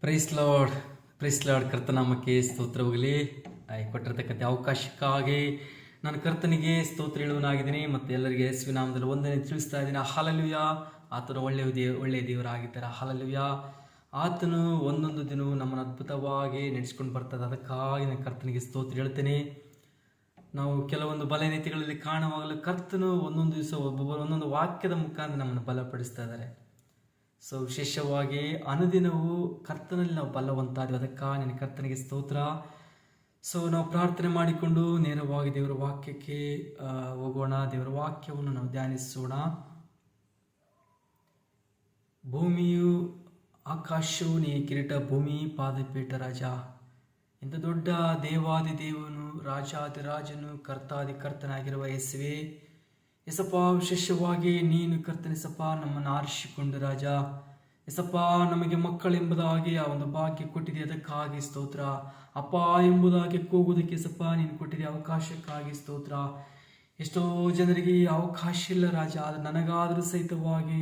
Price lord praise lord. ಕರ್ತನಾಮಕ್ಕೆ ಸ್ತೋತ್ರವಾಗಲಿ. ಕೊಟ್ಟಿರತಕ್ಕಂಥ ಅವಕಾಶಕ್ಕಾಗಿ ನಾನು ಕರ್ತನಿಗೆ ಸ್ತೋತ್ರ ಹೇಳುವನಾಗಿದ್ದೀನಿ ಮತ್ತು ಎಲ್ಲರಿಗೆ ಯೇಸುವಿನ ನಾಮದಲ್ಲಿ ಒಂದನೇ ತಿಳಿಸ್ತಾ ಇದ್ದೀನಿ. ಹಲ್ಲೆಲೂಯ. ಆತನು ಒಳ್ಳೆಯ ದೇವರಾಗಿದ್ದಾರೆ. ಹಲ್ಲೆಲೂಯ. ಆತನು ಒಂದೊಂದು ದಿನವೂ ನಮ್ಮನ್ನು ಅದ್ಭುತವಾಗಿ ನಡೆಸ್ಕೊಂಡು ಬರ್ತದೆ. ಅದಕ್ಕಾಗಿ ನಾನು ಕರ್ತನಿಗೆ ಸ್ತೋತ್ರ ಹೇಳ್ತೇನೆ. ನಾವು ಕೆಲವೊಂದು ಬಲನೀತಿಗಳಲ್ಲಿ ಕಾಣುವಾಗಲೂ ಕರ್ತನು ಒಂದೊಂದು ದಿವಸ ಒಬ್ಬೊಬ್ಬರು ಒಂದೊಂದು ವಾಕ್ಯದ ಮುಖಾಂತರ ನಮ್ಮನ್ನು ಬಲಪಡಿಸ್ತಾ ಇದ್ದಾರೆ. ಸೊ ವಿಶೇಷವಾಗಿ ಅನುದಿನವೂ ಕರ್ತನಲ್ಲಿ ನಾವು ಬಲವಂತಾದ್ವಿ. ಅದಕ್ಕಾಗಿ ನಿನ್ನ ಕರ್ತನಿಗೆ ಸ್ತೋತ್ರ. ಸೊ ನಾವು ಪ್ರಾರ್ಥನೆ ಮಾಡಿಕೊಂಡು ನೇರವಾಗಿ ದೇವರ ವಾಕ್ಯಕ್ಕೆ ಹೋಗೋಣ. ದೇವರ ವಾಕ್ಯವನ್ನು ನಾವು ಧ್ಯಾನಿಸೋಣ. ಭೂಮಿಯು ಆಕಾಶವು ನೀ ಕಿರೀಟ, ಭೂಮಿ ಪಾದಪೀಠ ರಾಜ. ಇಂಥ ದೊಡ್ಡ ದೇವಾದಿ ದೇವನು, ರಾಜಾದಿರಾಜನು, ಕರ್ತಾದಿ ಕರ್ತನಾಗಿರುವ ಯೇಸುವೆ, ಎಸಪ್ಪ, ವಿಶೇಷವಾಗಿ ನೀನು ಕರ್ತನೆಸಪ್ಪ ನಮ್ಮನ್ನು ಆರಿಸಿಕೊಂಡು ರಾಜ ಎಸಪ್ಪ, ನಮಗೆ ಮಕ್ಕಳೆಂಬುದಾಗಿ ಆ ಒಂದು ಭಾಗ್ಯ ಕೊಟ್ಟಿದೆ. ಅದಕ್ಕಾಗಿ ಸ್ತೋತ್ರ. ಅಪ್ಪ ಎಂಬುದಾಗಿ ಕೂಗುವುದಕ್ಕೆ ಸಪ್ಪ ನೀನು ಕೊಟ್ಟಿದೆ ಅವಕಾಶಕ್ಕಾಗಿ ಸ್ತೋತ್ರ. ಎಷ್ಟೋ ಜನರಿಗೆ ಈ ಅವಕಾಶ ಇಲ್ಲ ರಾಜ, ಅದು ನನಗಾದರೂ ಸಹಿತವಾಗಿ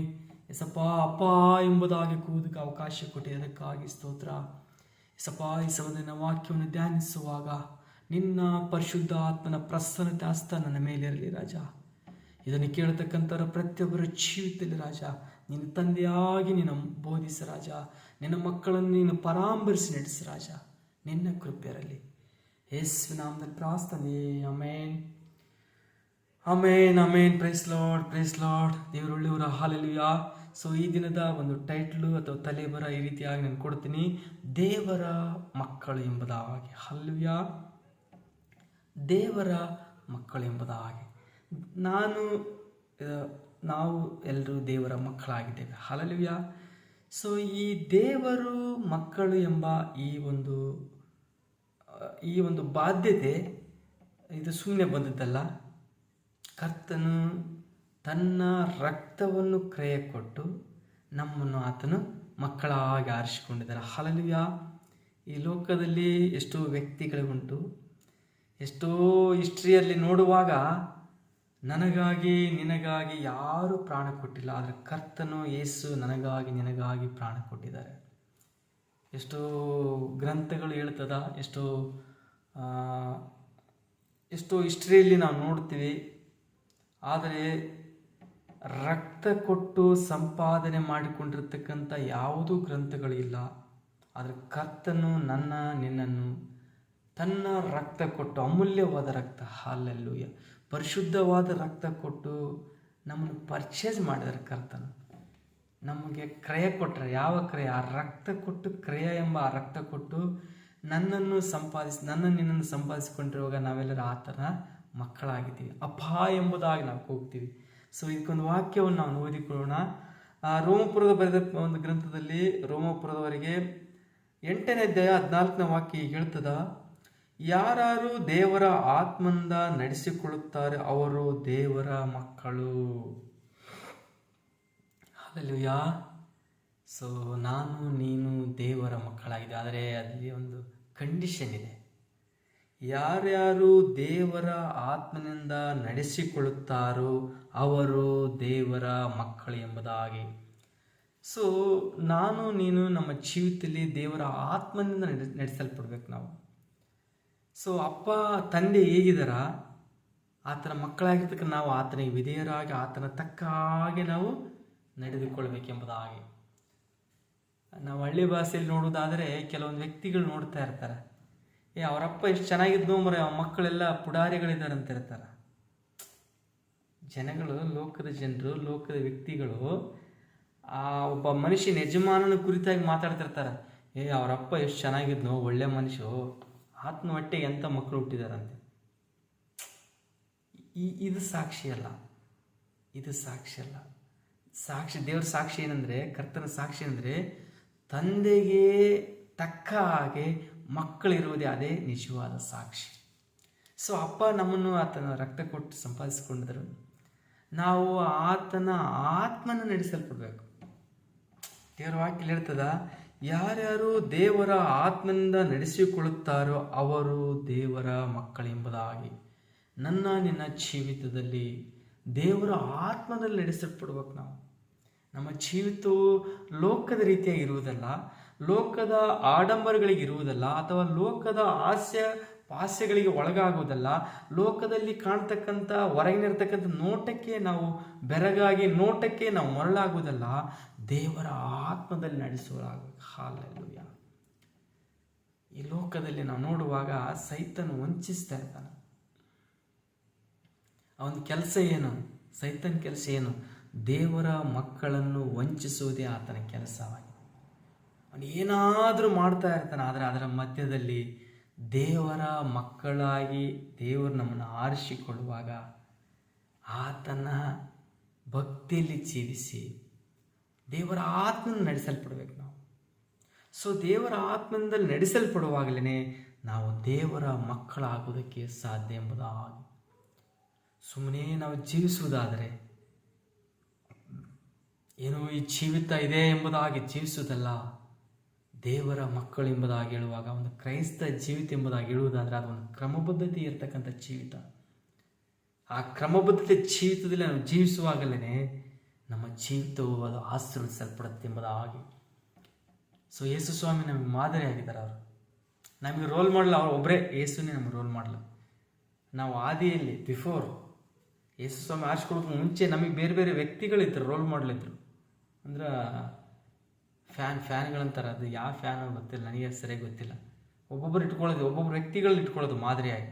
ಎಸಪ್ಪ ಅಪ್ಪ ಎಂಬುದಾಗಿ ಕೂಗುವುದಕ್ಕೆ ಅವಕಾಶ ಕೊಟ್ಟಿದೆ. ಅದಕ್ಕಾಗಿ ಸ್ತೋತ್ರ. ಎಸಪ್ಪ, ಈ ಸಮಯದ ವಾಕ್ಯವನ್ನು ಧ್ಯಾನಿಸುವಾಗ ನಿನ್ನ ಪರಿಶುದ್ಧ ಆತ್ಮನ ಪ್ರಸನ್ನತೆ ಹಸ್ತ ನನ್ನ ಮೇಲೆ ಇರಲಿ ರಾಜ. ಇದನ್ನು ಕೇಳತಕ್ಕಂಥವ್ರ ಪ್ರತಿಯೊಬ್ಬರ ಜೀವಿತದಲ್ಲಿ ರಾಜ ನಿನ್ನ ತಂದೆಯಾಗಿ ನೀನು ಬೋಧಿಸ ರಾಜ. ನಿನ್ನ ಮಕ್ಕಳನ್ನು ನೀನು ಪರಾಂಬರಿಸಿ ನಡೆಸು ರಾಜ. ನಿನ್ನ ಕೃಪೆಯರಲ್ಲಿ ಯೇಸುವಿನ ನಾಮದಲ್ಲಿ ಪ್ರಾರ್ಥನೆ. Amen, amen, amen. Praise lord, praise Lord. ದೇವರು ಒಳ್ಳೆಯವರ. ಹಲ್ಲೆಲೂಯಾ. ಸೊ ಈ ದಿನದ ಒಂದು ಟೈಟ್ಲು ಅಥವಾ ತಲೆಬರ ಈ ರೀತಿಯಾಗಿ ನಾನು ಕೊಡ್ತೀನಿ, ದೇವರ ಮಕ್ಕಳು ಎಂಬುದಾಗಿ. ಹಲ್ಲೆಲೂಯಾ. ದೇವರ ಮಕ್ಕಳು ಎಂಬುದಾಗಿ. ನಾವು ಎಲ್ಲರೂ ದೇವರ ಮಕ್ಕಳಾಗಿದ್ದೇವೆ. ಹಲ್ಲೆಲೂಯಾ. ಸೊ ಈ ದೇವರು ಮಕ್ಕಳು ಎಂಬ ಈ ಒಂದು ಬಾಧ್ಯತೆ ಇದು ಸುಮ್ಮನೆ ಬಂದದ್ದಲ್ಲ. ಕರ್ತನು ತನ್ನ ರಕ್ತವನ್ನು ಕ್ರಯ ಕೊಟ್ಟು ನಮ್ಮನ್ನು ಆತನು ಮಕ್ಕಳಾಗಿ ಆರಿಸಿಕೊಂಡಿದ್ದಾರೆ. ಹಲ್ಲೆಲೂಯಾ. ಈ ಲೋಕದಲ್ಲಿ ಎಷ್ಟೋ ವ್ಯಕ್ತಿಗಳುಂಟು. ಎಷ್ಟೋ ಹಿಸ್ಟ್ರಿಯಲ್ಲಿ ನೋಡುವಾಗ ನನಗಾಗಿ ನಿನಗಾಗಿ ಯಾರೂ ಪ್ರಾಣ ಕೊಟ್ಟಿಲ್ಲ, ಆದರೆ ಕರ್ತನು ಯೇಸು ನನಗಾಗಿ ನಿನಗಾಗಿ ಪ್ರಾಣ ಕೊಟ್ಟಿದ್ದಾರೆ. ಎಷ್ಟೋ ಗ್ರಂಥಗಳು ಹೇಳ್ತದ, ಎಷ್ಟೋ ಹಿಸ್ಟ್ರಿಯಲ್ಲಿ ನಾವು ನೋಡ್ತೀವಿ. ಆದರೆ ರಕ್ತ ಕೊಟ್ಟು ಸಂಪಾದನೆ ಮಾಡಿಕೊಂಡಿರ್ತಕ್ಕಂಥ ಯಾವುದೂ ಗ್ರಂಥಗಳಿಲ್ಲ. ಆದರೆ ಕರ್ತನು ನಿನ್ನನ್ನು ತನ್ನ ರಕ್ತ ಕೊಟ್ಟು, ಅಮೂಲ್ಯವಾದ ರಕ್ತ, ಹಲ್ಲೆಲೂಯಾ, ಪರಿಶುದ್ಧವಾದ ರಕ್ತ ಕೊಟ್ಟು ನಮ್ಮನ್ನು ಪರ್ಚೇಸ್ ಮಾಡಿದರೆ ಕರ್ತನು ನಮಗೆ ಕ್ರಯ ಕೊಟ್ಟರೆ. ಯಾವ ಕ್ರಯ? ಆ ರಕ್ತ ಕೊಟ್ಟು, ಕ್ರಯ ಎಂಬ ಆ ರಕ್ತ ಕೊಟ್ಟು ನನ್ನನ್ನು ನಿನ್ನನ್ನು ಸಂಪಾದಿಸಿಕೊಂಡಿರುವಾಗ ನಾವೆಲ್ಲರೂ ಆತನ ಮಕ್ಕಳಾಗಿದ್ದೀವಿ. ಅಪ್ಪ ಎಂಬುದಾಗಿ ನಾವು ಹೋಗ್ತೀವಿ. ಸೊ ಇದಕ್ಕೊಂದು ವಾಕ್ಯವನ್ನು ನಾವು ಓದಿಕೊಳ್ಳೋಣ. ರೋಮಪುರದ ಬರೆದ ಒಂದು ಗ್ರಂಥದಲ್ಲಿ ರೋಮಪುರದವರೆಗೆ 8ನೇ ಅಧ್ಯಾಯ 14ನೇ ವಾಕ್ಯ ಹೇಳ್ತದ, ಯಾರು ದೇವರ ಆತ್ಮನಿಂದ ನಡೆಸಿಕೊಳ್ಳುತ್ತಾರೆ ಅವರು ದೇವರ ಮಕ್ಕಳು. ಹಲ್ಲೆಲೂಯಾ. ಸೊ ನೀನು ದೇವರ ಮಕ್ಕಳಾಗಿದೆ. ಆದರೆ ಅಲ್ಲಿ ಒಂದು ಕಂಡೀಷನ್ ಇದೆ. ಯಾರ್ಯಾರು ದೇವರ ಆತ್ಮನಿಂದ ನಡೆಸಿಕೊಳ್ಳುತ್ತಾರೋ ಅವರು ದೇವರ ಮಕ್ಕಳು ಎಂಬುದಾಗಿ. ಸೊ ನೀನು ನಮ್ಮ ಜೀವಿತದಲ್ಲಿ ದೇವರ ಆತ್ಮನಿಂದ ನಡೆಸಲ್ಪಡ್ಬೇಕು ನಾವು. ಸೊ ಅಪ್ಪ ತಂದೆ ಹೇಗಿದ್ದಾರ ಆತನ ಮಕ್ಕಳಾಗಿರ್ತಕ್ಕ ನಾವು ಆತನಿಗೆ ವಿಧೇಯರಾಗಿ ಆತನ ತಕ್ಕ ಹಾಗೆ ನಾವು ನಡೆದುಕೊಳ್ಬೇಕೆಂಬುದಾಗಿ. ನಾವು ಹಳ್ಳಿ ಭಾಷೆಯಲ್ಲಿ ನೋಡೋದಾದರೆ ಕೆಲವೊಂದು ವ್ಯಕ್ತಿಗಳು ನೋಡ್ತಾ ಇರ್ತಾರೆ, ಅವರಪ್ಪ ಎಷ್ಟು ಚೆನ್ನಾಗಿದ್ನೋ ಮರೆ, ಮಕ್ಕಳೆಲ್ಲ ಪುಡಾರಿಗಳಿದ್ದಾರೆ ಅಂತ ಇರ್ತಾರೆ. ಲೋಕದ ಜನರು, ಲೋಕದ ವ್ಯಕ್ತಿಗಳು ಆ ಒಬ್ಬ ಮನುಷ್ಯನ ಯಜಮಾನನ ಕುರಿತಾಗಿ ಮಾತಾಡ್ತಿರ್ತಾರೆ. ಅವರಪ್ಪ ಎಷ್ಟು ಚೆನ್ನಾಗಿದ್ನೋ, ಒಳ್ಳೆ ಮನುಷ್ಯ, ಆತ್ಮ ಹೊಟ್ಟೆಗೆ ಎಂಥ ಮಕ್ಕಳು ಹುಟ್ಟಿದಾರಂತೆ. ಇದು ಸಾಕ್ಷಿ ಅಲ್ಲ. ಸಾಕ್ಷಿ ದೇವ್ರ ಸಾಕ್ಷಿ ಏನಂದರೆ, ಕರ್ತನ ಸಾಕ್ಷಿ ಅಂದರೆ ತಂದೆಗೆ ತಕ್ಕ ಹಾಗೆ ಮಕ್ಕಳಿರುವುದೇ ಅದೇ ನಿಜವಾದ ಸಾಕ್ಷಿ. ಸೊ ಅಪ್ಪ ನಮ್ಮನ್ನು ಆತನ ರಕ್ತ ಕೊಟ್ಟು ಸಂಪಾದಿಸಿಕೊಂಡಿದ್ದರು. ನಾವು ಆತನ ಆತ್ಮನ ನಡೆಸಲ್ಪಡಬೇಕು. ದೇವರ ವಾಕ್ಯ ಹೇಳ್ತದ, ಯಾರ್ಯಾರು ದೇವರ ಆತ್ಮನಿಂದ ನಡೆಸಿಕೊಳ್ಳುತ್ತಾರೋ ಅವರು ದೇವರ ಮಕ್ಕಳೆಂಬುದಾಗಿ. ನಿನ್ನ ಜೀವಿತದಲ್ಲಿ ದೇವರ ಆತ್ಮದಲ್ಲಿ ನಡೆಸಲ್ಪಡ್ಬೇಕು ನಾವು. ನಮ್ಮ ಜೀವಿತವು ಲೋಕದ ರೀತಿಯಾಗಿ ಇರುವುದಲ್ಲ. ಲೋಕದ ಆಡಂಬರಗಳಿಗೆ ಇರುವುದಲ್ಲ, ಅಥವಾ ಲೋಕದ ಹಾಸ್ಯಗಳಿಗೆ ಒಳಗಾಗುವುದಲ್ಲ, ಲೋಕದಲ್ಲಿ ಕಾಣ್ತಕ್ಕಂಥ ಹೊರಗಿನಿರ್ತಕ್ಕಂಥ ನೋಟಕ್ಕೆ ನಾವು ಬೆರಗಾಗಿ, ನೋಟಕ್ಕೆ ನಾವು ಮರಳಾಗುವುದಲ್ಲ, ದೇವರ ಆತ್ಮದಲ್ಲಿ ನಡೆಸುವಾಗಬೇಕು. ಹಾಲೆಲೂಯ. ಈ ಲೋಕದಲ್ಲಿ ನಾವು ನೋಡುವಾಗ ಸೈತನು ವಂಚಿಸ್ತಾ ಇರ್ತಾನೆ. ಅವನ ಕೆಲಸ ಏನು? ಸೈತನ ಕೆಲಸ ಏನು? ದೇವರ ಮಕ್ಕಳನ್ನು ವಂಚಿಸುವುದೇ ಆತನ ಕೆಲಸವಾಗಿದೆ. ಅವನು ಏನಾದರೂ ಮಾಡ್ತಾ ಇರ್ತಾನೆ, ಆದರೆ ಅದರ ಮಧ್ಯದಲ್ಲಿ ದೇವರ ಮಕ್ಕಳಾಗಿ ದೇವರು ನಮ್ಮನ್ನು ಆರಿಸಿಕೊಳ್ಳುವಾಗ ಆತನ ಭಕ್ತಿಯಲ್ಲಿ ಜೀವಿಸಿ ದೇವರ ಆತ್ಮನ ನಡೆಸಲ್ಪಡಬೇಕು ನಾವು. ಸೊ ದೇವರ ಆತ್ಮದಲ್ಲಿ ನಡೆಸಲ್ಪಡುವಾಗಲೇ ನಾವು ದೇವರ ಮಕ್ಕಳಾಗೋದಕ್ಕೆ ಸಾಧ್ಯ ಎಂಬುದಾಗಿ. ಸುಮ್ಮನೆ ನಾವು ಜೀವಿಸುವುದಾದರೆ, ಏನೋ ಈ ಜೀವಿತ ಇದೆ ಎಂಬುದಾಗಿ ಜೀವಿಸುವುದಲ್ಲ, ದೇವರ ಮಕ್ಕಳು ಎಂಬುದಾಗಿ ಹೇಳುವಾಗ, ಒಂದು ಕ್ರೈಸ್ತ ಜೀವಿತ ಎಂಬುದಾಗಿ ಹೇಳುವುದಾದರೆ ಅದೊಂದು ಕ್ರಮಬದ್ಧತೆ ಇರತಕ್ಕಂಥ ಜೀವಿತ. ಆ ಕ್ರಮಬದ್ಧತೆ ಜೀವಿತದಲ್ಲಿ ನಾವು ಜೀವಿಸುವಾಗಲೇ ನಮ್ಮ ಜೀವಿತವು ಅದು ಆಶೀರ್ವದಿಸಲ್ಪಡುತ್ತೆ ಎಂಬುದಾಗಿ. ಸೊ ಯೇಸು ಸ್ವಾಮಿ ನಮಗೆ ಮಾದರಿ ಆಗಿದ್ದಾರೆ. ಅವರು ನಮಗೆ ರೋಲ್ ಮಾಡಲ್ಲ, ಅವ್ರು ಒಬ್ಬರೇ ಯೇಸುನೇ ನಮಗೆ ರೋಲ್ ಮಾಡಲ್ಲ. ನಾವು ಆದಿಯಲ್ಲಿ ಬಿಫೋರ್ ಯೇಸು ಸ್ವಾಮಿ ಆರಿಸ್ಕೊಳ್ಳೋಕೆ ಮುಂಚೆ ನಮಗೆ ಬೇರೆ ಬೇರೆ ವ್ಯಕ್ತಿಗಳಿದ್ರು, ರೋಲ್ ಮಾಡಲಿದ್ರು. ಅಂದ್ರೆ ಫ್ಯಾನ್ಗಳಂತಾರೆ, ಅದು ಯಾವ ಫ್ಯಾನ್ ಗೊತ್ತಿಲ್ಲ, ನನಗೆ ಸರಿಯಾಗಿ ಗೊತ್ತಿಲ್ಲ. ಒಬ್ಬೊಬ್ಬರು ಇಟ್ಕೊಳ್ಳೋದು, ಒಬ್ಬೊಬ್ಬರು ವ್ಯಕ್ತಿಗಳನ್ನ ಇಟ್ಕೊಳ್ಳೋದು ಮಾದರಿಯಾಗಿ.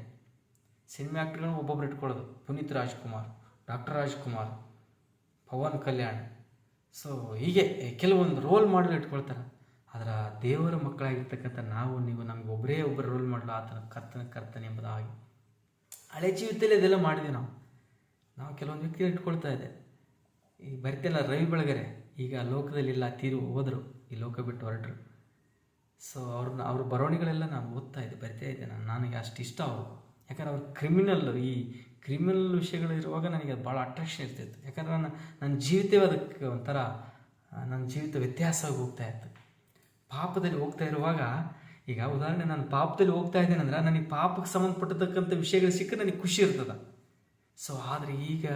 ಸಿನಿಮಾ ಆ್ಯಕ್ಟರ್ಗಳನ್ನ ಒಬ್ಬೊಬ್ರು ಇಟ್ಕೊಳ್ಳೋದು, ಪುನೀತ್ ರಾಜ್ಕುಮಾರ್, ಡಾಕ್ಟರ್ ರಾಜ್ಕುಮಾರ್, ಪವನ್ ಕಲ್ಯಾಣ್. ಸೊ ಹೀಗೆ ಕೆಲವೊಂದು ರೋಲ್ ಮಾಡಲು ಇಟ್ಕೊಳ್ತಾರೆ. ಅದರ ದೇವರ ಮಕ್ಕಳಾಗಿರ್ತಕ್ಕಂಥ ನಾವು ನೀವು ನಮಗೆ ಒಬ್ಬರು ರೋಲ್ ಮಾಡಲು ಆತನ ಕರ್ತನೆ ಎಂಬುದಾಗಿ. ಹಳೆ ಜೀವಿತದಲ್ಲಿ ಅದೆಲ್ಲ ಮಾಡಿದ್ವಿ ನಾವು ಕೆಲವೊಂದು ವ್ಯಕ್ತಿಗಳು ಇಟ್ಕೊಳ್ತಾ ಇದೆ. ಈ ಬರಿತೆಲ್ಲ ರವಿ ಬೆಳಗೆರೆ ಈಗ ಲೋಕದಲ್ಲಿಲ್ಲ, ಹೋದರು, ಈ ಲೋಕ ಬಿಟ್ಟು ಹೊರಟರು. ಸೊ ಅವ್ರ ಬರವಣಿಗೆಗಳೆಲ್ಲ ನಾನು ಓದ್ತಾ ಇದ್ದೆ, ಬರಿತಾ ಇದ್ದೆ. ನನಗೆ ಅಷ್ಟು ಇಷ್ಟ ಅವರು. ಯಾಕಂದ್ರೆ ಅವ್ರು ಈ ಕ್ರಿಮಿನಲ್ ವಿಷಯಗಳಿರುವಾಗ ನನಗೆ ಅದು ಭಾಳ ಅಟ್ರಾಕ್ಷನ್ ಇರ್ತಿತ್ತು. ಯಾಕಂದ್ರೆ ನನ್ನ ಜೀವಿತವೇ ಅದಕ್ಕೆ ಒಂಥರ, ನನ್ನ ಜೀವಿತ ವ್ಯತ್ಯಾಸವಾಗಿ ಹೋಗ್ತಾ ಇತ್ತು. ಪಾಪದಲ್ಲಿ ಹೋಗ್ತಾ ಇರುವಾಗ, ಈಗ ಉದಾಹರಣೆ ನಾನು ಪಾಪದಲ್ಲಿ ಹೋಗ್ತಾ ಇದ್ದೇನೆ ಅಂದ್ರೆ ನನಗೆ ಪಾಪಕ್ಕೆ ಸಂಬಂಧಪಟ್ಟತಕ್ಕಂಥ ವಿಷಯಗಳು ಸಿಕ್ಕರೆ ನನಗೆ ಖುಷಿ ಇರ್ತದೆ. ಸೊ ಆದರೆ ಈಗ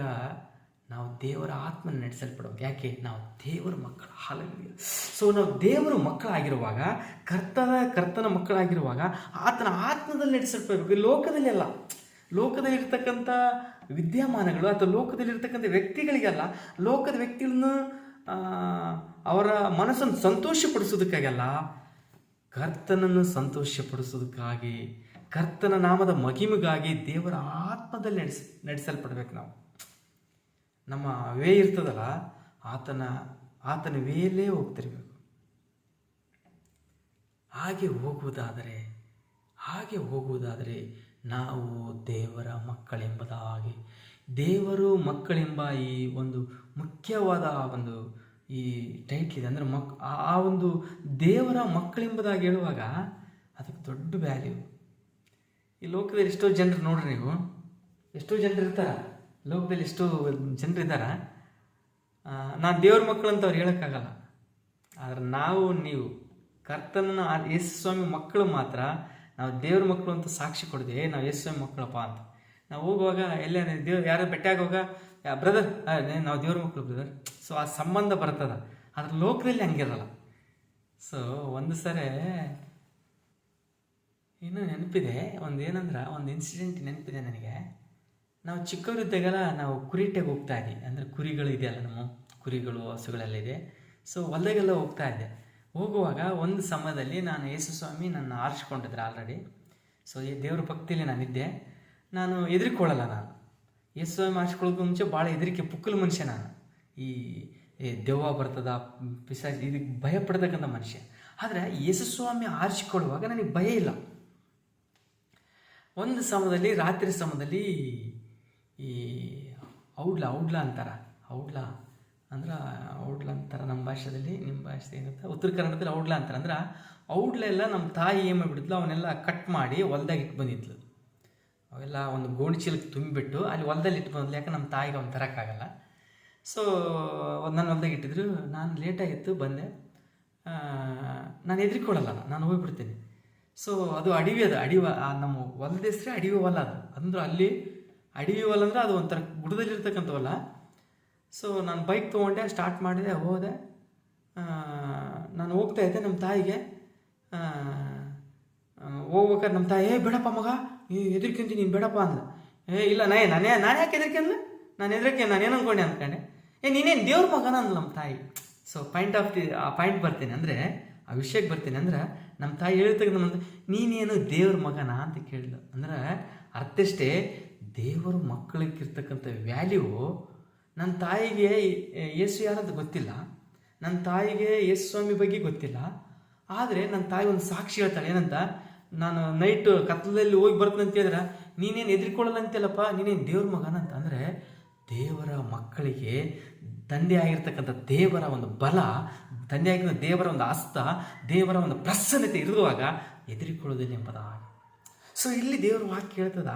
ನಾವು ದೇವರ ಆತ್ಮನ ನಡೆಸಲ್ಪಡೋದು. ಯಾಕೆ? ನಾವು ದೇವರ ಮಕ್ಕಳು. ಹಾಲೆಲೂಯ. ಸೊ ನಾವು ದೇವರ ಮಕ್ಕಳಾಗಿರುವಾಗ, ಕರ್ತನ ಮಕ್ಕಳಾಗಿರುವಾಗ ಆತನ ಆತ್ಮದಲ್ಲಿ ನಡೆಸಲ್ಪಡಬೇಕು. ಲೋಕದಲ್ಲಿ ಅಲ್ಲ, ಲೋಕದಲ್ಲಿರ್ತಕ್ಕಂಥ ವಿದ್ಯಮಾನಗಳು ಅಥವಾ ಲೋಕದಲ್ಲಿರ್ತಕ್ಕಂಥ ವ್ಯಕ್ತಿಗಳಿಗಲ್ಲ, ಲೋಕದ ವ್ಯಕ್ತಿಗಳನ್ನು ಅವರ ಮನಸ್ಸನ್ನು ಸಂತೋಷಪಡಿಸೋದಕ್ಕಾಗಲ್ಲ, ಕರ್ತನನ್ನು ಸಂತೋಷಪಡಿಸೋದಕ್ಕಾಗಿ, ಕರ್ತನ ನಾಮದ ಮಹಿಮೆಗಾಗಿ ದೇವರ ಆತ್ಮದಲ್ಲಿ ನಡೆಸಲ್ಪಡ್ಬೇಕು. ನಾವು ನಮ್ಮ ವೇ ಇರ್ತದಲ್ಲ, ಆತನ ವೇಯಲ್ಲೇ ಹೋಗ್ತಿರ್ಬೇಕು. ಹಾಗೆ ಹೋಗುವುದಾದರೆ ನಾವು ದೇವರ ಮಕ್ಕಳೆಂಬುದಾಗಿ, ದೇವರು ಮಕ್ಕಳೆಂಬ ಈ ಒಂದು ಮುಖ್ಯವಾದ ಒಂದು ಈ ಟೈಟ್ಲ್ ಇದೆ. ಅಂದರೆ ಆ ಒಂದು ದೇವರ ಮಕ್ಕಳೆಂಬುದಾಗಿ ಹೇಳುವಾಗ ಅದಕ್ಕೆ ದೊಡ್ಡ ವ್ಯಾಲ್ಯೂ. ಈ ಲೋಕದಲ್ಲಿ ಎಷ್ಟೋ ಜನರು ನೋಡ್ರಿ, ನೀವು ಎಷ್ಟೋ ಜನರು ಇರ್ತಾರೆ ಲೋಕದಲ್ಲಿ, ಎಷ್ಟೋ ಜನರಿದ್ದಾರೆ. ನಾನು ದೇವ್ರ ಮಕ್ಕಳು ಅಂತ ಅವ್ರು ಹೇಳೋಕ್ಕಾಗಲ್ಲ. ಆದರೆ ನೀವು ಕರ್ತನ ಯೇಸು ಸ್ವಾಮಿ ಮಕ್ಕಳು ಮಾತ್ರ ನಾವು ದೇವ್ರ ಮಕ್ಕಳು ಅಂತ ಸಾಕ್ಷಿ ಕೊಡಿದೆ. ನಾವು ಯೇಸು ಸ್ವಾಮಿ ಮಕ್ಕಳಪ್ಪ ಅಂತ. ನಾವು ಹೋಗುವಾಗ ಎಲ್ಲೇ ಯಾರು ಭೇಟಿಯಾಗುವಾಗ, ಬ್ರದರ್ ನಾವು ದೇವ್ರ ಮಕ್ಕಳು ಬ್ರದರ್. ಸೊ ಆ ಸಂಬಂಧ ಬರ್ತದೆ. ಆದರೆ ಲೋಕದಲ್ಲಿ ಹಂಗಿರಲ್ಲ. ಸೊ ಒಂದು ಸರಿ ಇನ್ನೂ ನೆನಪಿದೆ, ಒಂದು ಇನ್ಸಿಡೆಂಟ್ ನೆನಪಿದೆ ನನಗೆ. ನಾವು ಚಿಕ್ಕವರಿದ್ದಾಗೆಲ್ಲ ನಾವು ಕುರಿಟೆಗೆ ಹೋಗ್ತಾ ಇದ್ವಿ. ಅಂದರೆ ಕುರಿಗಳು ಇದೆಯಲ್ಲ, ನಮ್ಮ ಕುರಿಗಳು ಹಸುಗಳೆಲ್ಲ ಇದೆ. ಸೊ ಹೊಲದಾಗೆಲ್ಲ ಹೋಗ್ತಾ ಇದ್ದೆ. ಹೋಗುವಾಗ ಒಂದು ಸಮಯದಲ್ಲಿ ನಾನು ಯೇಸು ಸ್ವಾಮಿ ನನ್ನ ಆರಿಸ್ಕೊಂಡಿದ್ರೆ ಆಲ್ರೆಡಿ. ಸೊ ಈ ದೇವ್ರ ಭಕ್ತಿಯಲ್ಲಿ ನಾನಿದ್ದೆ. ನಾನು ಹೆದರಿಕೊಳ್ಳಲ್ಲ. ನಾನು ಯೇಸು ಸ್ವಾಮಿ ಆರಿಸ್ಕೊಳ್ಳೋಕೆ ಮುಂಚೆ ಭಾಳ ಹೆದರಿಕೆ, ಪುಕ್ಕಲು ಮನುಷ್ಯ ನಾನು. ಈ ದೆವ್ವ ಬರ್ತದ, ಪಿಶಾಚಿ, ಇದಕ್ಕೆ ಭಯ ಪಡ್ತಕ್ಕಂಥ ಮನುಷ್ಯ. ಆದರೆ ಯೇಸು ಸ್ವಾಮಿ ಆರಿಸಿಕೊಳ್ಳುವಾಗ ನನಗೆ ಭಯ ಇಲ್ಲ. ಒಂದು ಸಮಯದಲ್ಲಿ, ರಾತ್ರಿ ಸಮಯದಲ್ಲಿ ಈ ಔಡ್ಲ ಅಂತಾರೆ. ಔಡ್ಲ ಅಂತಾರೆ ನಮ್ಮ ಭಾಷೆಯಲ್ಲಿ. ನಿಮ್ಮ ಭಾಷೆ ಏನಿರುತ್ತೆ, ಉತ್ತರ ಕನ್ನಡದಲ್ಲಿ ಔಡ್ಲ ಅಂತಾರೆ. ಅಂದ್ರೆ ಔಡ್ಲ ಎಲ್ಲ ನಮ್ಮ ತಾಯಿ ಏನು ಮಾಡಿಬಿಡ್ತು, ಅವನ್ನೆಲ್ಲ ಕಟ್ ಮಾಡಿ ಹೊಲ್ದಾಗ ಇಟ್ಟು ಬಂದಿದ್ಲು. ಅವೆಲ್ಲ ಒಂದು ಗೋಣಿ ಚೀಲಕ್ಕೆ ತುಂಬಿಬಿಟ್ಟು ಅಲ್ಲಿ ಹೊಲ್ದಲ್ಲಿ ಇಟ್ಟು ಬಂದ್ಲು. ಯಾಕೆ ನಮ್ಮ ತಾಯಿಗೆ ಅವ್ನು ತರೋಕ್ಕಾಗಲ್ಲ. ಸೊ ನನ್ನ ಹೊಲ್ದಾಗ ಇಟ್ಟಿದ್ರು. ನಾನು ಲೇಟಾಗಿತ್ತು, ಬಂದೆ. ನಾನು ಹೆದರಿಕೊಳ್ಳಲ್ಲ, ನಾನು ಹೋಗ್ಬಿಡ್ತೀನಿ. ಸೊ ಅದು ಅಡವಿ ನಮ್ಮ ಹೊಲದ ಹೆಸರೇ ಅಡವಿ ಹೊಲ. ಅಂದ್ರೆ ಅಲ್ಲಿ ಅಡವಿ ಹೊಲ ಅಂದರೆ ಅದು ಒಂಥರ ಗುಡದಲ್ಲಿರ್ತಕ್ಕಂಥ ಹೊಲ. ಸೊ ನಾನು ಬೈಕ್ ತೊಗೊಂಡೆ, ಸ್ಟಾರ್ಟ್ ಮಾಡಿದೆ, ಹೋದೆ. ನಾನು ಹೋಗ್ತಾ ಇದ್ದೆ ನಮ್ಮ ತಾಯಿಗೆ ಹೋಗ್ಬೇಕಾದ್ರೆ ನಮ್ಮ ತಾಯಿ ಬೇಡಪ್ಪ ಮಗ ಹೆದರ್ಕೊಂತೀನಿ ನೀನು ಬೇಡಪ್ಪ ಅಂದ. ಇಲ್ಲ ನಾನೇ ಯಾಕೆ ಹೆದರ್ಕೊಂಡ್ಲ, ನಾನು ಏನು ಅಂದ್ಕೊಂಡೆ ನೀನೇನು ದೇವ್ರ ಮಗನ ಅಂದ್ಲು ನಮ್ಮ ತಾಯಿ. ಸೊ ಪಾಯಿಂಟ್ ಬರ್ತೀನಿ ಅಂದರೆ, ಆ ವಿಷಯಕ್ಕೆ ಬರ್ತೀನಿ ಅಂದ್ರೆ, ನಮ್ಮ ತಾಯಿ ಹೇಳ್ತಾಗ ನಮ್ಮದು ನೀನೇನು ದೇವ್ರ ಮಗನ ಅಂತ ಕೇಳಿದ್ಲು. ಅಂದ್ರೆ ಅರ್ಥಷ್ಟೇ, ದೇವರು ಮಕ್ಕಳಿಗಿರ್ತಕ್ಕಂಥ ವ್ಯಾಲ್ಯೂ ನನ್ನ ತಾಯಿಗೆ ಯೇಸು ಯಾರಂತ ಗೊತ್ತಿಲ್ಲ, ನನ್ನ ತಾಯಿಗೆ ಯೇಸು ಸ್ವಾಮಿ ಬಗ್ಗೆ ಗೊತ್ತಿಲ್ಲ. ಆದರೆ ನನ್ನ ತಾಯಿ ಒಂದು ಸಾಕ್ಷಿ ಹೇಳ್ತಾಳೆ, ಏನಂತ, ನಾನು ನೈಟ್ ಕತ್ತಲಲ್ಲಿ ಹೋಗಿ ಬರ್ತೀನಿ ಅಂತ ಹೇಳಿದ್ರೆ ನೀನೇನು ಎದುರಿಕೊಳ್ಳಲ್ಲ ಅಂತೆಲ್ಲಪ್ಪ, ನೀನೇನು ದೇವ್ರ ಮಗನ ಅಂತ. ಅಂದರೆ ದೇವರ ಮಕ್ಕಳಿಗೆ ತಂದೆ ಆಗಿರ್ತಕ್ಕಂಥ ದೇವರ ಒಂದು ಬಲ, ತಂದೆ ಆಗಿರೋ ದೇವರ ಒಂದು ಹಸ್ತ, ದೇವರ ಒಂದು ಪ್ರಸನ್ನತೆ ಇರುವಾಗ ಎದುರಿಕೊಳ್ಳೋದಿಲ್ಲ ಎಂಬುದಾಗಿ. ಸೊ ಇಲ್ಲಿ ದೇವರ ವಾಕ್ಯ ಹೇಳ್ತದ,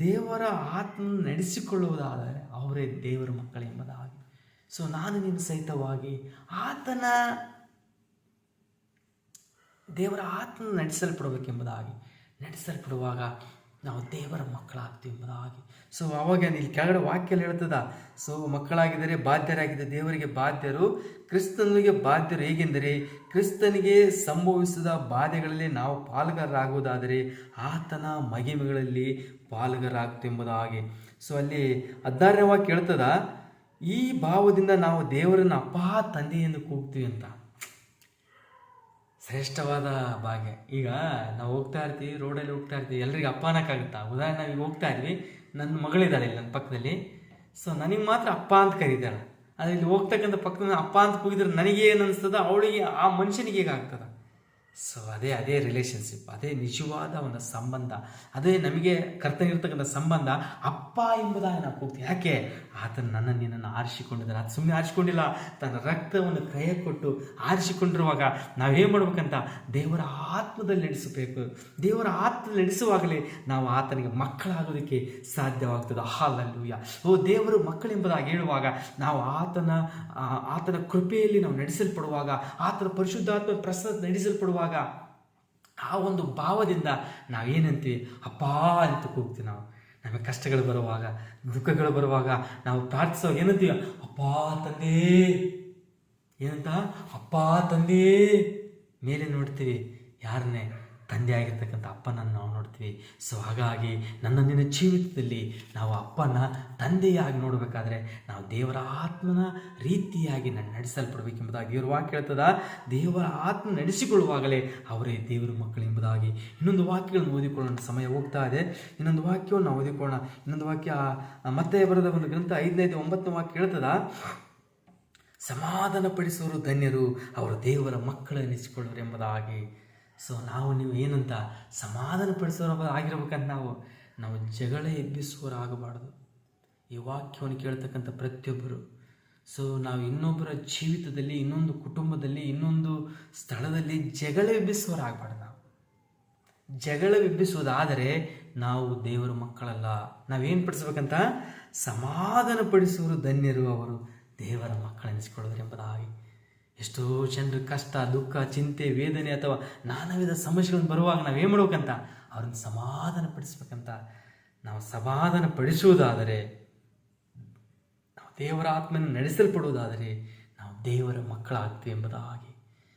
ದೇವರ ಆತ್ಮ ನಡೆಸಿಕೊಳ್ಳುವುದಾದರೆ ಅವರೇ ದೇವರ ಮಕ್ಕಳು ಎಂಬುದಾಗಿ. ಸೊ ನಾನು ನೀನು ಸಹಿತವಾಗಿ ದೇವರ ಆತ್ಮ ನಡೆಸಲ್ಪಡಬೇಕೆಂಬುದಾಗಿ, ನಡೆಸಲ್ಪಡುವಾಗ ನಾವು ದೇವರ ಮಕ್ಕಳಾಗ್ತೀವಿ ಎಂಬುದಾಗಿ. ಸೊ ಅವಾಗ ಇಲ್ಲಿ ಕೆಳಗಡೆ ವಾಕ್ಯಲ್ಲಿ ಹೇಳ್ತದ, ಸೊ ಮಕ್ಕಳಾಗಿದ್ದರೆ ಬಾಧ್ಯರಾಗಿದೆ, ದೇವರಿಗೆ ಬಾಧ್ಯರು, ಕ್ರಿಸ್ತನಿಗೆ ಬಾಧ್ಯರು. ಹೇಗೆಂದರೆ ಕ್ರಿಸ್ತನಿಗೆ ಸಂಭವಿಸಿದ ಬಾಧೆಗಳಲ್ಲಿ ನಾವು ಪಾಲುಗಾರರಾಗುವುದಾದರೆ ಆತನ ಮಹಿಮೆಗಳಲ್ಲಿ ಪಾಲುಗಾರರಾಗ್ತೆಂಬುದಾಗಿ. ಸೊ ಅಲ್ಲಿ 16ನೇ ವಾಕ್ಯ ಹೇಳ್ತದ, ಈ ಭಾವದಿಂದ ನಾವು ದೇವರನ್ನು ಅಪ್ಪ ತಂದೆ ಎಂದು ಕೂಗ್ತೀವಿ ಅಂತ. ಶ್ರೇಷ್ಠವಾದ ಭಾಗ್ಯ. ಈಗ ನಾವು ಹೋಗ್ತಾ ಇರ್ತೀವಿ, ರೋಡಲ್ಲಿ ಹೋಗ್ತಾ ಇರ್ತೀವಿ, ಎಲ್ರಿಗೂ ಅಪ್ಪ ಅನ್ನೋಕ್ಕಾಗುತ್ತಾ? ಉದಾಹರಣೆ ನಾವು ಈಗ ಹೋಗ್ತಾ ಇದ್ವಿ, ನನ್ನ ಮಗಳಿದ್ದಾಳೆ ಇಲ್ಲಿ ನನ್ನ ಪಕ್ಕದಲ್ಲಿ, ಸೊ ನನಗೆ ಮಾತ್ರ ಅಪ್ಪ ಅಂತ ಕರೀತಾಳೆ. ಆದರೆ ಇಲ್ಲಿ ಹೋಗ್ತಕ್ಕಂಥ ಪಕ್ಕದ ಅಪ್ಪ ಅಂತ ಕೂಗಿದ್ರೆ ನನಗೇನು ಅನಿಸ್ತದ, ಅವಳಿಗೆ ಆ ಮನುಷ್ಯನಿಗೆ ಹೇಗಾಗ್ತದ? ಸೊ ಅದೇ ರಿಲೇಷನ್ಶಿಪ್, ಅದೇ ನಿಜವಾದ ಒಂದು ಸಂಬಂಧ, ಅದೇ ನಮಗೆ ಕರ್ತನಿರ್ತಕ್ಕಂಥ ಸಂಬಂಧ. ಅಪ್ಪ ಎಂಬುದಾಗಿ ನಾವು ಕೂಗ್ತೀವಿ. ಯಾಕೆ? ಆತನು ನಿನ್ನನ್ನು ಆರಿಸಿಕೊಂಡಿದ್ದಾರೆ. ಅದು ಸುಮ್ಮನೆ ಆರಿಸಿಕೊಂಡಿಲ್ಲ, ತನ್ನ ರಕ್ತವನ್ನು ಕೈ ಕೊಟ್ಟು ಆರಿಸಿಕೊಂಡಿರುವಾಗ ನಾವೇನು ಮಾಡ್ಬೇಕಂತ, ದೇವರ ಆತ್ಮದಲ್ಲಿ ನಡೆಸಬೇಕು. ದೇವರ ಆತ್ಮದಲ್ಲಿ ನಡೆಸುವಾಗಲೇ ನಾವು ಆತನಿಗೆ ಮಕ್ಕಳಾಗೋದಕ್ಕೆ ಸಾಧ್ಯವಾಗ್ತದೆ. ಹಲ್ಲೆಲೂಯಾ. ದೇವರು ಮಕ್ಕಳೆಂಬುದಾಗಿ ಹೇಳುವಾಗ ನಾವು ಆತನ ಕೃಪೆಯಲ್ಲಿ ನಾವು ನಡೆಸಲ್ಪಡುವಾಗ, ಆತನ ಪರಿಶುದ್ಧಾತ್ಮ ಪ್ರಸಾದ ನಡೆಸಲ್ಪಡುವಾಗ, ಆ ಒಂದು ಭಾವದಿಂದ ನಾವೇನಂತೀವಿ, ಅಪ್ಪ ಅಂತ ಕೂಗ್ತೀವಿ. ನಮಗೆ ಕಷ್ಟಗಳು ಬರುವಾಗ, ದುಃಖಗಳು ಬರುವಾಗ ನಾವು ಪ್ರಾರ್ಥಿಸುವಾಗ ಏನಂತೀವಿ, ಅಪ್ಪ ತಂದೆ. ಏನಂತ? ಅಪ್ಪ ತಂದೆ. ಮೇಲೆ ನೋಡ್ತೀವಿ ಯಾರನ್ನೇ? ತಂದೆ ಆಗಿರ್ತಕ್ಕಂಥ ಅಪ್ಪನನ್ನು ನಾವು ನೋಡ್ತೀವಿ. ಸೊ ಹಾಗಾಗಿ ನಿನ್ನ ಜೀವಿತದಲ್ಲಿ ನಾವು ಅಪ್ಪನ ತಂದೆಯಾಗಿ ನೋಡಬೇಕಾದ್ರೆ ನಾವು ದೇವರ ಆತ್ಮನ ರೀತಿಯಾಗಿ ನಡೆಸಲ್ಪಡಬೇಕೆಂಬುದಾಗಿ ದೇವರ ವಾಕ್ಯ ಹೇಳ್ತದ. ದೇವರ ಆತ್ಮ ನಡೆಸಿಕೊಳ್ಳುವಾಗಲೇ ಅವರೇ ದೇವರ ಮಕ್ಕಳು ಎಂಬುದಾಗಿ. ಇನ್ನೊಂದು ವಾಕ್ಯಗಳನ್ನು ಓದಿಕೊಳ್ಳೋಣ, ಸಮಯ ಹೋಗ್ತಾ ಇದೆ. ಇನ್ನೊಂದು ವಾಕ್ಯವನ್ನು ನಾವು ಓದಿಕೊಳ್ಳೋಣ. ಇನ್ನೊಂದು ವಾಕ್ಯ ಮತ್ತಾಯ ಬರೆದ ಒಂದು ಗ್ರಂಥ 5:9 ವಾಕ್ಯ ಹೇಳ್ತದ, ಸಮಾಧಾನ ಪಡಿಸುವರು ಧನ್ಯರು, ಅವರು ದೇವರ ಮಕ್ಕಳು ಎನಿಸಿಕೊಳ್ಳುವರು ಎಂಬುದಾಗಿ. ಸೊ ನೀವು ಏನಂತ ಸಮಾಧಾನ ಪಡಿಸೋರ ಆಗಿರ್ಬೇಕಂತ ನಾವು ಜಗಳ ಎಬ್ಬಿಸುವರಾಗಬಾರ್ದು. ಈ ವಾಕ್ಯವನ್ನು ಕೇಳ್ತಕ್ಕಂಥ ಪ್ರತಿಯೊಬ್ಬರು, ಸೊ ನಾವು ಇನ್ನೊಬ್ಬರ ಜೀವಿತದಲ್ಲಿ, ಇನ್ನೊಂದು ಕುಟುಂಬದಲ್ಲಿ, ಇನ್ನೊಂದು ಸ್ಥಳದಲ್ಲಿ ಜಗಳ ಎಬ್ಬಿಸುವರಾಗಬಾರ್ದು. ನಾವು ಜಗಳ ಎಬ್ಬಿಸುವುದಾದರೆ ನಾವು ದೇವರ ಮಕ್ಕಳಲ್ಲ. ನಾವೇನು ಪಡಿಸ್ಬೇಕಂತ? ಸಮಾಧಾನ ಪಡಿಸುವರು ಧನ್ಯರು, ಅವರು ದೇವರ ಮಕ್ಕಳೆನಿಸಿಕೊಳ್ಳುವರು ಎಂಬುದಾಗಿ. ಎಷ್ಟೋ ಜನರು ಕಷ್ಟ, ದುಃಖ, ಚಿಂತೆ, ವೇದನೆ ಅಥವಾ ನಾನಾ ವಿಧ ಸಮಸ್ಯೆಗಳನ್ನು ಬರುವಾಗ ನಾವೇನು ಮಾಡ್ಬೇಕಂತ? ಅವ್ರನ್ನ ಸಮಾಧಾನ ಪಡಿಸ್ಬೇಕಂತ. ನಾವು ಸಮಾಧಾನ ಪಡಿಸುವುದಾದರೆ, ನಾವು ದೇವರ ಆತ್ಮನ ನಡೆಸಲ್ಪಡುವುದಾದರೆ ನಾವು ದೇವರ ಮಕ್ಕಳಾಗ್ತೀವಿ ಎಂಬುದಾಗಿ.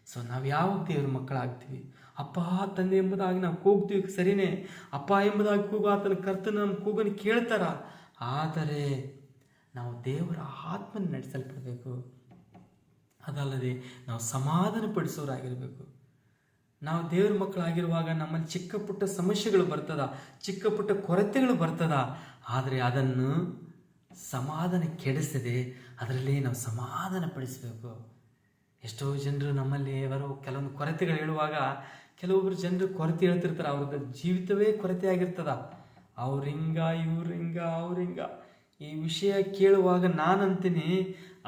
ಸೊ ನಾವು ಯಾವ ದೇವರ ಮಕ್ಕಳಾಗ್ತೀವಿ? ಅಪ್ಪ ತಂದೆ ಎಂಬುದಾಗಿ ನಾವು ಕೂಗ್ತೀವಿ, ಸರಿಯೇ. ಅಪ್ಪ ಎಂಬುದಾಗಿ ಕೂಗು ಆತನ ಕರ್ತನ ನಮ್ಮ ಕೂಗನ್ನು ಕೇಳ್ತಾರ. ಆದರೆ ನಾವು ದೇವರ ಆತ್ಮನ ನಡೆಸಲ್ಪಡಬೇಕು. ಅದಲ್ಲದೆ ನಾವು ಸಮಾಧಾನ ಪಡಿಸೋರಾಗಿರಬೇಕು. ನಾವು ದೇವ್ರ ಮಕ್ಕಳಾಗಿರುವಾಗ ನಮ್ಮಲ್ಲಿ ಚಿಕ್ಕ ಪುಟ್ಟ ಸಮಸ್ಯೆಗಳು ಬರ್ತದ, ಚಿಕ್ಕ ಪುಟ್ಟ ಕೊರತೆಗಳು ಬರ್ತದ. ಆದರೆ ಅದನ್ನು ಸಮಾಧಾನ ಕೆಡಿಸದೆ ಅದರಲ್ಲಿ ನಾವು ಸಮಾಧಾನ ಪಡಿಸಬೇಕು. ಎಷ್ಟೋ ಜನರು ನಮ್ಮಲ್ಲಿ ಕೆಲವೊಂದು ಕೊರತೆಗಳು ಹೇಳುವಾಗ ಕೆಲವೊಬ್ಬರು ಜನರು ಕೊರತೆ ಹೇಳ್ತಿರ್ತಾರೆ. ಅವ್ರದ್ದು ಜೀವಿತವೇ ಕೊರತೆ ಆಗಿರ್ತದ. ಅವ್ರಿಂಗ ಅವ್ರಿಂಗ ಈ ವಿಷಯ ಕೇಳುವಾಗ ನಾನಂತೀನಿ,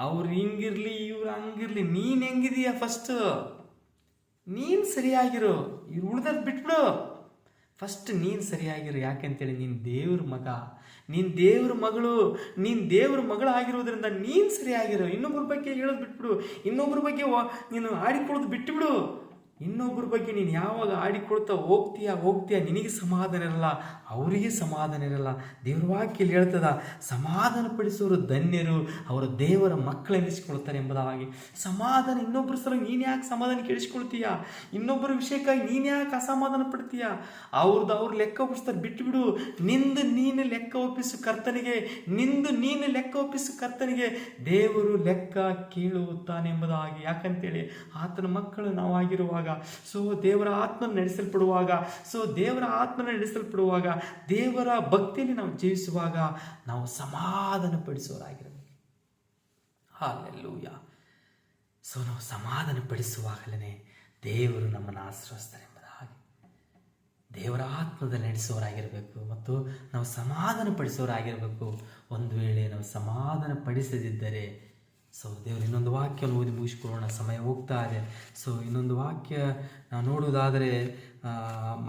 ಅವ್ರು ಹಿಂಗಿರ್ಲಿ ಇವ್ರು ಹಂಗಿರ್ಲಿ, ನೀನು ಹೆಂಗಿದೀಯ? ಫಸ್ಟ್ ನೀನು ಸರಿಯಾಗಿರು, ಇವ್ರು ಉಳ್ದದ್ದು ಬಿಟ್ಬಿಡು. ಫಸ್ಟ್ ನೀನು ಸರಿಯಾಗಿರು. ಯಾಕೆಂತೇಳಿ ನೀನು ದೇವ್ರ ಮಗ, ನೀನು ದೇವ್ರ ಮಗಳು, ನೀನು ದೇವ್ರ ಮಗಳಾಗಿರೋದ್ರಿಂದ ನೀನು ಸರಿಯಾಗಿರು. ಇನ್ನೊಬ್ಬರ ಬಗ್ಗೆ ಹೇಳೋದು ಬಿಟ್ಬಿಡು, ಇನ್ನೊಬ್ಬರ ಬಗ್ಗೆ ನೀನು ಆಡಿಕೊಳ್ಳೋದು ಬಿಟ್ಟುಬಿಡು. ಇನ್ನೊಬ್ಬರ ಬಗ್ಗೆ ನೀನು ಯಾವಾಗ ಆಡಿಕೊಳ್ತಾ ಹೋಗ್ತೀಯ ನಿನಗೆ ಸಮಾಧಾನ ಇರಲ್ಲ, ಅವರಿಗೆ ಸಮಾಧಾನ ಇರಲ್ಲ. ದೇವರ ವಾಕ್ಯಲ್ಲಿ ಹೇಳ್ತದ, ಸಮಾಧಾನ ಪಡಿಸೋರು ಧನ್ಯರು, ಅವರು ದೇವರ ಮಕ್ಕಳೆನಿಸಿಕೊಳ್ತಾರೆ ಎಂಬುದಾಗಿ. ಸಮಾಧಾನ, ಇನ್ನೊಬ್ಬರ ಸಲ ನೀನು ಯಾಕೆ ಸಮಾಧಾನ ಕೆಡಿಸ್ಕೊಳ್ತೀಯ? ಇನ್ನೊಬ್ಬರ ವಿಷಯಕ್ಕಾಗಿ ನೀನು ಯಾಕೆ ಅಸಮಾಧಾನ ಪಡ್ತೀಯ? ಅವ್ರು ಲೆಕ್ಕ ಒಪ್ಪಿಸ್ತಾರೆ, ಬಿಟ್ಟುಬಿಡು. ನಿಂದು ನೀನು ಲೆಕ್ಕ ಒಪ್ಪಿಸು ಕರ್ತನಿಗೆ, ನೀನು ಲೆಕ್ಕ ಒಪ್ಪಿಸು ಕರ್ತನಿಗೆ, ದೇವರು ಲೆಕ್ಕ ಕೇಳುತ್ತಾನೆ ಎಂಬುದಾಗಿ. ಯಾಕಂತೇಳಿ ಆತನ ಮಕ್ಕಳು ನಾವಾಗಿರುವಾಗ, ದೇವರ ಆತ್ಮನ ನಡೆಸಲ್ಪಡುವಾಗ, ದೇವರ ಭಕ್ತಿಯಲ್ಲಿ ನಾವು ಜೀವಿಸುವಾಗ ನಾವು ಸಮಾಧಾನ ಪಡಿಸುವವರಾಗಿರಬೇಕು. ಹಲ್ಲೆಲೂಯಾ. ನಾವು ಸಮಾಧಾನ ಪಡಿಸುವಾಗಲೇ ದೇವರು ನಮ್ಮನ್ನು ಆಶ್ರಯಿಸ್ತಾರೆ ಎಂಬುದಾಗಿ. ದೇವರ ಆತ್ಮದಲ್ಲಿ ನಡೆಸುವವರಾಗಿರಬೇಕು ಮತ್ತು ನಾವು ಸಮಾಧಾನ ಪಡಿಸುವವರಾಗಿರಬೇಕು. ಒಂದು ವೇಳೆ ನಾವು ಸಮಾಧಾನ ಪಡಿಸದಿದ್ದರೆ ದೇವರು ಇನ್ನೊಂದು ವಾಕ್ಯವನ್ನು ಓದಿ ಮುಗಿಸ್ಕೊಳ್ಳೋಣ, ಸಮಯ ಹೋಗ್ತಾ ಇದೆ. ಇನ್ನೊಂದು ವಾಕ್ಯ ನಾವು ನೋಡುವುದಾದರೆ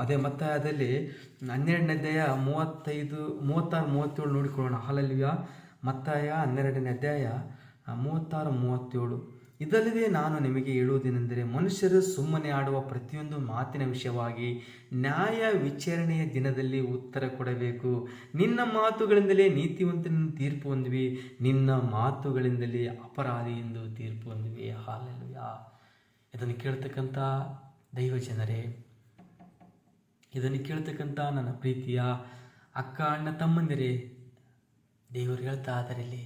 ಅದೇ ಮತ್ತಾಯದಲ್ಲಿ 12ನೇ ಅಧ್ಯಾಯ 35, 36, 37 ನೋಡಿಕೊಳ್ಳೋಣ. ಹಲ್ಲೆಲೂಯಾ. ಮತ್ತಾಯ 12ನೇ ಅಧ್ಯಾಯ 36, 37. ಇದಲ್ಲದೆ ನಾನು ನಿಮಗೆ ಹೇಳುವುದೇನೆಂದರೆ, ಮನುಷ್ಯರು ಸುಮ್ಮನೆ ಆಡುವ ಪ್ರತಿಯೊಂದು ಮಾತಿನ ವಿಷಯವಾಗಿ ನ್ಯಾಯ ವಿಚಾರಣೆಯ ದಿನದಲ್ಲಿ ಉತ್ತರ ಕೊಡಬೇಕು. ನಿನ್ನ ಮಾತುಗಳಿಂದಲೇ ನೀತಿವಂತನನ್ನು ತೀರ್ಪು ಹೊಂದುವಿ, ನಿನ್ನ ಮಾತುಗಳಿಂದಲೇ ಅಪರಾಧಿ ಎಂದು ತೀರ್ಪು ಹೊಂದುವಿ. ಹಲ್ಲೆಲೂಯಾ. ಇದನ್ನು ಕೇಳ್ತಕ್ಕಂಥ ದೈವ ಜನರೇ, ಇದನ್ನು ಕೇಳ್ತಕ್ಕಂಥ ನನ್ನ ಪ್ರೀತಿಯ ಅಕ್ಕ, ಅಣ್ಣ, ತಮ್ಮಂದಿರೇ, ದೇವರು ಹೇಳ್ತಾ ಅದರಲ್ಲಿ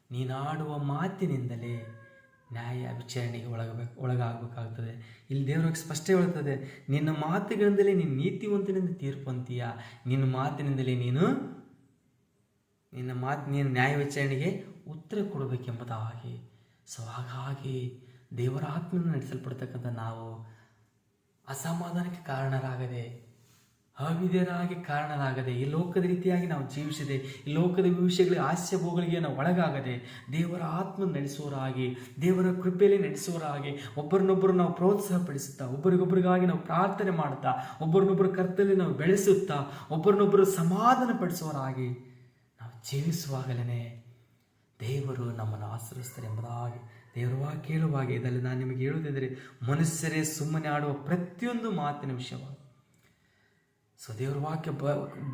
ನೀನಾಡುವ ಮಾತಿನಿಂದಲೇ ನ್ಯಾಯ ವಿಚಾರಣೆಗೆ ಒಳಗಾಗಬೇಕಾಗ್ತದೆ. ಇಲ್ಲಿ ದೇವರಿಗೆ ಸ್ಪಷ್ಟ ಹೇಳ್ತದೆ, ನಿನ್ನ ಮಾತುಗಳಿಂದಲೇ ನೀನು ನೀತಿವಂತನಿಂದ ತೀರ್ಪು ಅಂತೀಯ, ನಿನ್ನ ಮಾತಿನಿಂದಲೇ ನೀನು ನ್ಯಾಯ ವಿಚಾರಣೆಗೆ ಉತ್ತರ ಕೊಡಬೇಕೆಂಬುದಾಗಿ. ಹಾಗಾಗಿ ದೇವರ ಆತ್ಮನ ನಡೆಸಲ್ಪಡ್ತಕ್ಕಂಥ ನಾವು ಅಸಮಾಧಾನಕ್ಕೆ ಕಾರಣರಾಗದೆ, ಅವಿದ್ಯರಾಗಿ ಕಾರಣರಾಗದೆ, ಈ ಲೋಕದ ರೀತಿಯಾಗಿ ನಾವು ಜೀವಿಸದೆ, ಈ ಲೋಕದ ವಿಷಯಗಳಿಗೆ, ಹಾಸ್ಯ ಭೋಗಳಿಗೆ ನಾವು ಒಳಗಾಗದೆ, ದೇವರ ಆತ್ಮ ನಡೆಸುವವರಾಗಿ, ದೇವರ ಕೃಪೆಯಲ್ಲಿ ನಡೆಸುವವರಾಗಿ, ಒಬ್ಬರನ್ನೊಬ್ಬರು ನಾವು ಪ್ರೋತ್ಸಾಹಪಡಿಸುತ್ತಾ, ಒಬ್ಬರಿಗೊಬ್ಬರಿಗಾಗಿ ನಾವು ಪ್ರಾರ್ಥನೆ ಮಾಡುತ್ತಾ, ಒಬ್ಬರನ್ನೊಬ್ಬರು ಕರ್ತನಲ್ಲಿ ನಾವು ಬೆಳೆಸುತ್ತಾ, ಒಬ್ಬರನ್ನೊಬ್ಬರು ಸಮಾಧಾನ ಪಡಿಸುವವರಾಗಿ ನಾವು ಜೀವಿಸುವಾಗಲೇ ದೇವರು ನಮ್ಮನ್ನು ಆಶ್ರಯಿಸ್ತಾರೆ ಎಂಬುದಾಗಿ ದೇವರ ವಾಕ್ಯ ಕೇಳುವಾಗ. ಇದರಲ್ಲಿ ನಾನು ನಿಮಗೆ ಹೇಳುವುದೆಂದರೆ, ಮನುಷ್ಯರೇ ಸುಮ್ಮನೆ ಆಡುವ ಪ್ರತಿಯೊಂದು ಮಾತಿನ ವಿಷಯವಾಗಿ ದೇವರ ವಾಕ್ಯ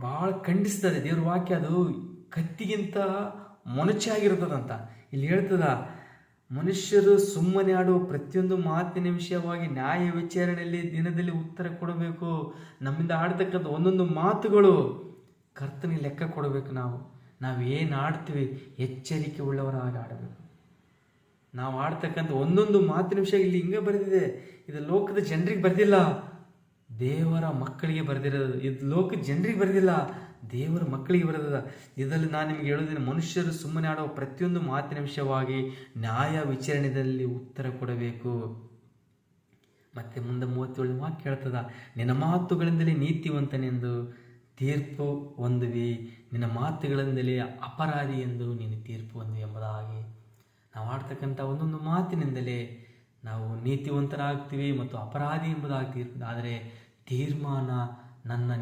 ಭಾಳ ಖಂಡಿಸ್ತದೆ. ದೇವ್ರ ವಾಕ್ಯ ಅದು ಕತ್ತಿಗಿಂತ ಮೊನಚಾಗಿರ್ತದಂತ. ಇಲ್ಲಿ ಹೇಳ್ತದ, ಮನುಷ್ಯರು ಸುಮ್ಮನೆ ಆಡುವ ಪ್ರತಿಯೊಂದು ಮಾತಿನ ವಿಷಯವಾಗಿ ನ್ಯಾಯ ವಿಚಾರಣೆಯಲ್ಲಿ ದಿನದಲ್ಲಿ ಉತ್ತರ ಕೊಡಬೇಕು. ನಮ್ಮಿಂದ ಆಡ್ತಕ್ಕಂಥ ಒಂದೊಂದು ಮಾತುಗಳು ಕರ್ತನಿಗೆ ಲೆಕ್ಕ ಕೊಡಬೇಕು. ನಾವು ಏನು ಆಡ್ತೀವಿ ಎಚ್ಚರಿಕೆ ಉಳ್ಳವರಾಗಿ ಆಡಬೇಕು. ನಾವು ಆಡ್ತಕ್ಕಂಥ ಒಂದೊಂದು ಮಾತಿನ ವಿಷಯ ಇಲ್ಲಿ ಹಿಂಗೆ ಬರೆದಿದೆ. ಇದು ಲೋಕದ ಜನರಿಗೆ ಬರೆದಿಲ್ಲ, ದೇವರ ಮಕ್ಕಳಿಗೆ ಬರೆದಿರೋದು. ಇದು ಲೋಕದ ಜನರಿಗೆ ಬರೆದಿಲ್ಲ, ದೇವರ ಮಕ್ಕಳಿಗೆ ಬರೆದ. ಇದರಲ್ಲಿ ನಾನು ನಿಮಗೆ ಹೇಳೋದೇನು, ಮನುಷ್ಯರು ಸುಮ್ಮನೆ ಆಡುವ ಪ್ರತಿಯೊಂದು ಮಾತಿನ ವಿಷಯವಾಗಿ ನ್ಯಾಯ ವಿಚಾರಣೆಯಲ್ಲಿ ಉತ್ತರ ಕೊಡಬೇಕು. ಮತ್ತೆ ಮುಂದೆ 37 ವಾಕ್ಯ ಹೇಳ್ತದ, ನಿನ್ನ ಮಾತುಗಳಿಂದಲೇ ನೀತಿವಂತನೆಂದು ತೀರ್ಪು ಹೊಂದುವಿ, ನಿನ್ನ ಮಾತುಗಳಿಂದಲೇ ಅಪರಾಧಿ ಎಂದು ನೀನು ತೀರ್ಪು ಹೊಂದುವಿ ಎಂಬುದಾಗಿ. ನಾವು ಆಡ್ತಕ್ಕಂಥ ಒಂದೊಂದು ಮಾತಿನಿಂದಲೇ ನಾವು ನೀತಿವಂತರಾಗ್ತೀವಿ ಮತ್ತು ಅಪರಾಧಿ ಎಂಬುದಾಗಿ. ಆದರೆ ತೀರ್ಮಾನ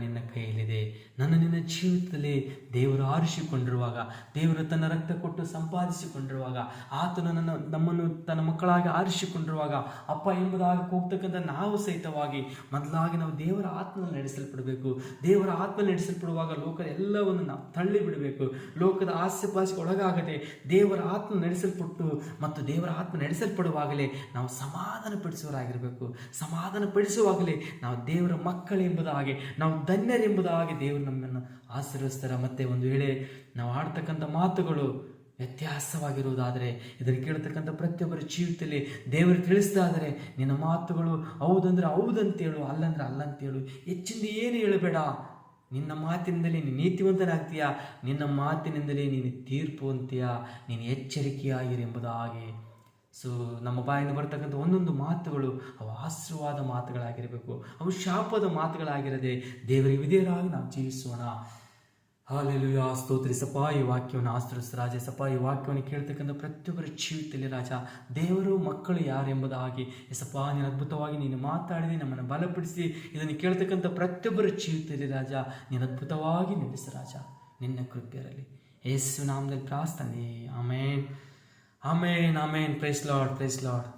ನಿನ್ನ ಕೈಯಲ್ಲಿದೆ. ನಿನ್ನ ಜೀವಿತದಲ್ಲಿ ದೇವರು ಆರಿಸಿಕೊಂಡಿರುವಾಗ, ದೇವರು ತನ್ನ ರಕ್ತ ಕೊಟ್ಟು ಸಂಪಾದಿಸಿಕೊಂಡಿರುವಾಗ, ಆತನು ನಮ್ಮನ್ನು ತನ್ನ ಮಕ್ಕಳಾಗಿ ಆರಿಸಿಕೊಂಡಿರುವಾಗ, ಅಪ್ಪ ಎಂಬುದಾಗಿ ಹೋಗ್ತಕ್ಕಂಥ ನಾವು ಸಹಿತವಾಗಿ ಮೊದಲಾಗಿ ನಾವು ದೇವರ ಆತ್ಮನಲ್ಲಿ ನಡೆಸಲ್ಪಡಬೇಕು. ದೇವರ ಆತ್ಮ ನಡೆಸಲ್ಪಡುವಾಗ ಲೋಕದ ಎಲ್ಲವನ್ನು ನಾವು ತಳ್ಳಿ ಬಿಡಬೇಕು. ಲೋಕದ ಆಸೆಪಾಸೆಗೆ ಒಳಗಾಗದೆ ದೇವರ ಆತ್ಮ ನಡೆಸಲ್ಪಟ್ಟು ಮತ್ತು ದೇವರ ಆತ್ಮ ನಡೆಸಲ್ಪಡುವಾಗಲೇ ನಾವು ಸಮಾಧಾನ ಪಡಿಸುವವರಾಗಿರಬೇಕು. ಸಮಾಧಾನ ಪಡಿಸುವಾಗಲೇ ನಾವು ದೇವರ ಮಕ್ಕಳೆಂಬುದಾಗಿ, ನಾವು ಧನ್ಯರೆಂಬುದಾಗಿ ದೇವರು ನಮ್ಮನ್ನು ಆಶೀರ್ವದಿಸ್ತಾರೆ. ಮತ್ತು ಒಂದು ವೇಳೆ ನಾವು ಆಡ್ತಕ್ಕಂಥ ಮಾತುಗಳು ವ್ಯತ್ಯಾಸವಾಗಿರುವುದಾದರೆ, ಇದನ್ನು ಕೇಳ್ತಕ್ಕಂಥ ಪ್ರತಿಯೊಬ್ಬರ ಜೀವಿತದಲ್ಲಿ ದೇವರು ತಿಳಿಸ್ದಾದರೆ, ನಿನ್ನ ಮಾತುಗಳು ಹೌದಂದ್ರೆ ಹೌದಂತೇಳು, ಅಲ್ಲಂದ್ರೆ ಅಲ್ಲಂತೇಳು, ಹೆಚ್ಚಿಂದ ಏನು ಹೇಳಬೇಡ. ನಿನ್ನ ಮಾತಿನಿಂದಲೇ ನೀನು ನೀತಿವಂತನಾಗ್ತೀಯ, ನಿನ್ನ ಮಾತಿನಿಂದಲೇ ನೀನು ತೀರ್ಪು ಅಂತೀಯ, ನೀನು ಎಚ್ಚರಿಕೆಯಾಗಿರು ಎಂಬುದಾಗಿ. ನಮ್ಮ ಬಾಯಿಂದ ಬರ್ತಕ್ಕಂಥ ಒಂದೊಂದು ಮಾತುಗಳು ಅವು ಆಶೀರ್ವಾದ ಮಾತುಗಳಾಗಿರಬೇಕು, ಅವು ಶಾಪದ ಮಾತುಗಳಾಗಿರದೆ ದೇವರಿಗೆ ವಿಧೇಯರಾಗಿ ನಾವು ಜೀವಿಸೋಣ. ಹಲ್ಲೆಲೂಯಾ. ಸ್ತೋತ್ರಿಸಪ್ಪ, ಈ ವಾಕ್ಯವನ್ನು ಆಶ್ರಯಿಸ ರಾಜ. ಸಪ್ಪ, ಈ ವಾಕ್ಯವನ್ನು ಕೇಳ್ತಕ್ಕಂಥ ಪ್ರತಿಯೊಬ್ಬರ ಜೀವಿತದಲ್ಲಿ ರಾಜ, ದೇವರು ಮಕ್ಕಳು ಯಾರು ಎಂಬುದಾಗಿ ಎಸಪ್ಪ ನೀನು ಅದ್ಭುತವಾಗಿ ನೀನು ಮಾತಾಡಿದೆ, ನಮ್ಮನ್ನು ಬಲಪಡಿಸಿ ಇದನ್ನು ಕೇಳ್ತಕ್ಕಂಥ ಪ್ರತಿಯೊಬ್ಬರ ಜೀವಿತದಲ್ಲಿ ರಾಜ ನೀನು ಅದ್ಭುತವಾಗಿ ನಡೆಸು ರಾಜ. ನಿನ್ನ ಕೃಪೆಯಲ್ಲಿ ಯೇಸು ನಾಮದಲ್ಲಿ ಪ್ರಾರ್ಥನೆ. Amen, amen, amen. Praise lord, praise lord.